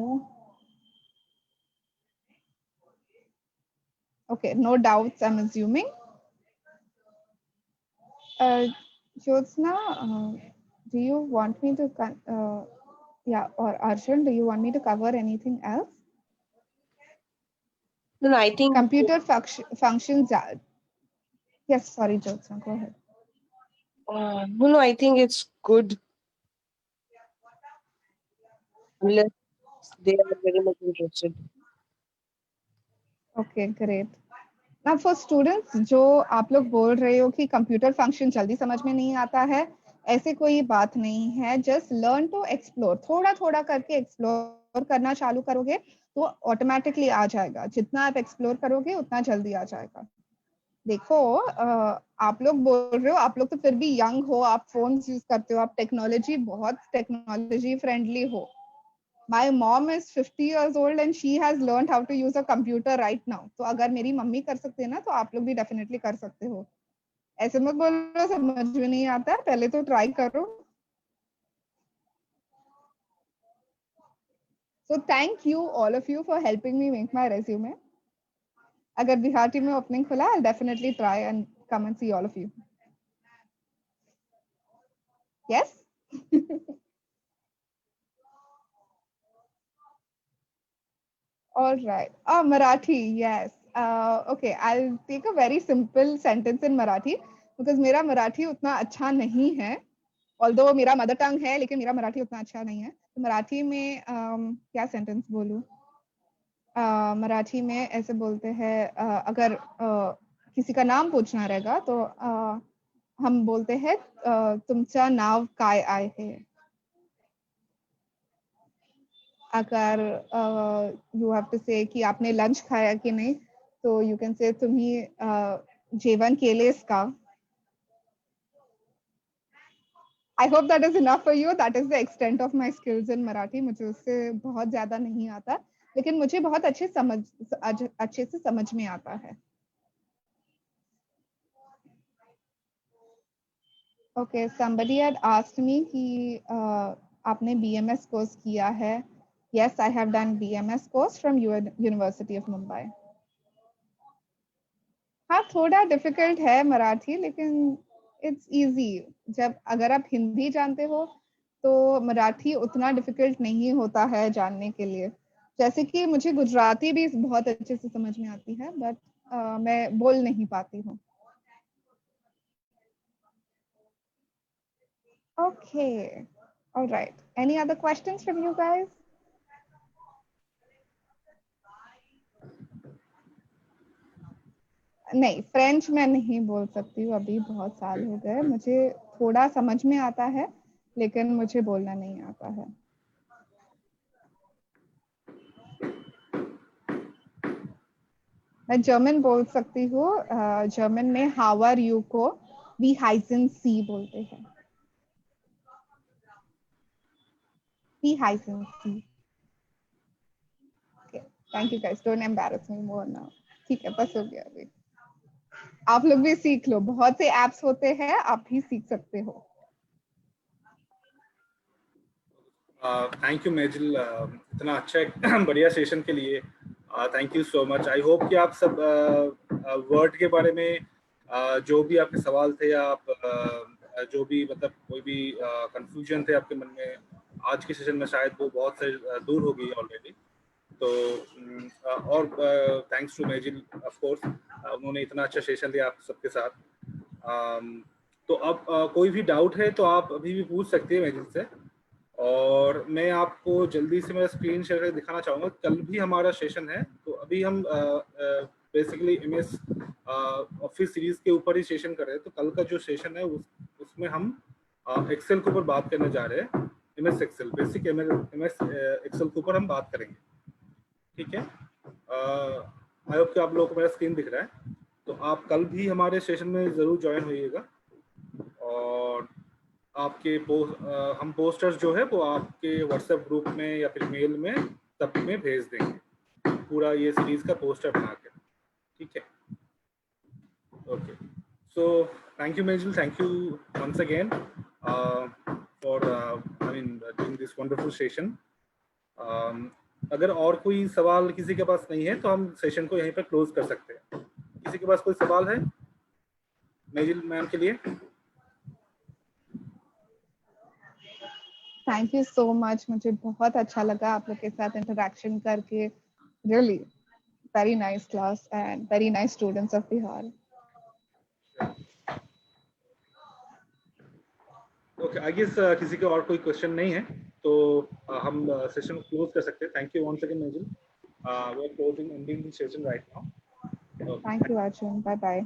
Okay, no doubts, I'm assuming. Jyotsna, do you want me to, yeah, or Arjun, do you want me to cover anything else? No, I think Computer functions are, yes, sorry, Jyotsna, go ahead. no, I think it's good. Unless they are very much interested. Okay, great. Now for students, जो आप लोग बोल रहे हो कि computer function जल्दी समझ में नहीं आता है, ऐसे कोई बात नहीं है। जस्ट लर्न टू एक्सप्लोर, थोड़ा थोड़ा करके एक्सप्लोर करना चालू करोगे तो ऑटोमेटिकली आ जाएगा। जितना आप एक्सप्लोर करोगे उतना जल्दी आ जाएगा। देखो, आप लोग बोल रहे हो, आप लोग तो फिर भी यंग हो, आप फोन यूज करते हो, आप बहुत टेक्नोलॉजी फ्रेंडली हो। My mom is 50 years old and she has learned how to use a computer right now. तो अगर मेरी मम्मी कर सकते हैं ना, तो आप लोग भी डेफिनेटली कर सकते हो। ऐसे मत बोलो समझ में नहीं आता है, पहले तो ट्राई करो। So thank you all of you for helping me make my resume. अगर बिहार टीम में ओपनिंग खुला, I'll definitely try and come and see all of you. Yes? All right. Oh, Marathi, yes. Okay, I'll take a very simple sentence in Marathi because मेरा मराठी उतना अच्छा नहीं है। Although मेरा mother tongue है, लेकिन मेरा मराठी उतना अच्छा नहीं है। तो मराठी में क्या सेंटेंस बोलूं? मराठी में ऐसे बोलते हैं, अगर किसी का नाम पूछना रहेगा तो हम बोलते हैं तुमचा नाव काय आहे। अगर यू हैव टू से कि आपने लंच खाया कि नहीं, तो यू कैन से तुम्ही जेवण केलेस का। I hope that is enough for you. That is the extent of my skills in Marathi. मुझे उससे बहुत ज्यादा नहीं आता, लेकिन मुझे बहुत अच्छे से समझ में आता है। Okay, somebody had asked me कि आपने BMS कोर्स किया है। Yes, I have done BMS course from University of Mumbai. हाँ, थोड़ा डिफिकल्ट है मराठी, लेकिन इट्स इजी। जब अगर आप हिंदी जानते हो तो मराठी उतना डिफिकल्ट नहीं होता है जानने के लिए। जैसे कि मुझे गुजराती भी बहुत अच्छे से समझ में आती है, बट मैं बोल नहीं पाती हूँ। Okay, all right. Any other questions from you guys? नहीं, फ्रेंच मैं नहीं बोल सकती हूँ, अभी बहुत साल हो गए। मुझे थोड़ा समझ में आता है, लेकिन मुझे बोलना नहीं आता है। मैं जर्मन बोल सकती हूँ। जर्मन में हाउ आर यू को वी हाइसन सी बोलते हैं। वी हाइसन सी। Thank you guys, don't embarrass me more now. ठीक है, बस हो गया अभी। आप लोग भी सीख लो, बहुत से एप्स होते हैं, आप भी सीख सकते हो। थैंक यू मेजिल, इतना अच्छा एक बढ़िया सेशन के लिए thank you so much. I hope कि आप सब वर्ड के बारे में जो भी आपके सवाल थे, आप जो भी मतलब कोई भी कंफ्यूजन थे आपके मन में, आज के सेशन में शायद वो बहुत से दूर हो गई ऑलरेडी। तो और thanks to Mejil of course, उन्होंने इतना अच्छा सेशन दिया आप सबके साथ। तो अब कोई भी डाउट है तो आप अभी भी पूछ सकते हैं मेजिल से, और मैं आपको जल्दी से मेरा स्क्रीन शेयर करके दिखाना चाहूँगा। कल भी हमारा सेशन है, तो अभी हम बेसिकली MS ऑफिस सीरीज के ऊपर ही सेशन कर रहे हैं। तो कल का जो सेशन है उसमें हम एक्सेल के ऊपर बात करने जा रहे हैं। MS Excel, basic MS Excel के ऊपर हम बात करेंगे। ठीक है, आई होप कि आप लोगों को मेरा स्क्रीन दिख रहा है। तो आप कल भी हमारे सेशन में ज़रूर ज्वाइन होइएगा, और आपके हम पोस्टर्स जो है वो आपके व्हाट्सएप ग्रुप में या फिर मेल में सब में भेज देंगे, पूरा ये सीरीज का पोस्टर बना के। ठीक है, okay. So thank you Mejil, thank you once again for doing this wonderful session. अगर और कोई सवाल किसी के पास नहीं है तो हम सेशन को यहीं पर क्लोज कर सकते हैं। किसी के पास कोई सवाल है मेजिल मैम के लिए? थैंक यू सो मच, मुझे बहुत अच्छा लगा आप लोग के साथ इंटरेक्शन करके। Really very nice class and very nice students of Bihar. Okay, I guess किसी के और कोई क्वेश्चन नहीं है, तो हम सेशन को क्लोज कर सकते हैं। Thank you once again Mejil, we are closing ending the session right now. Thank you Arjun, bye bye.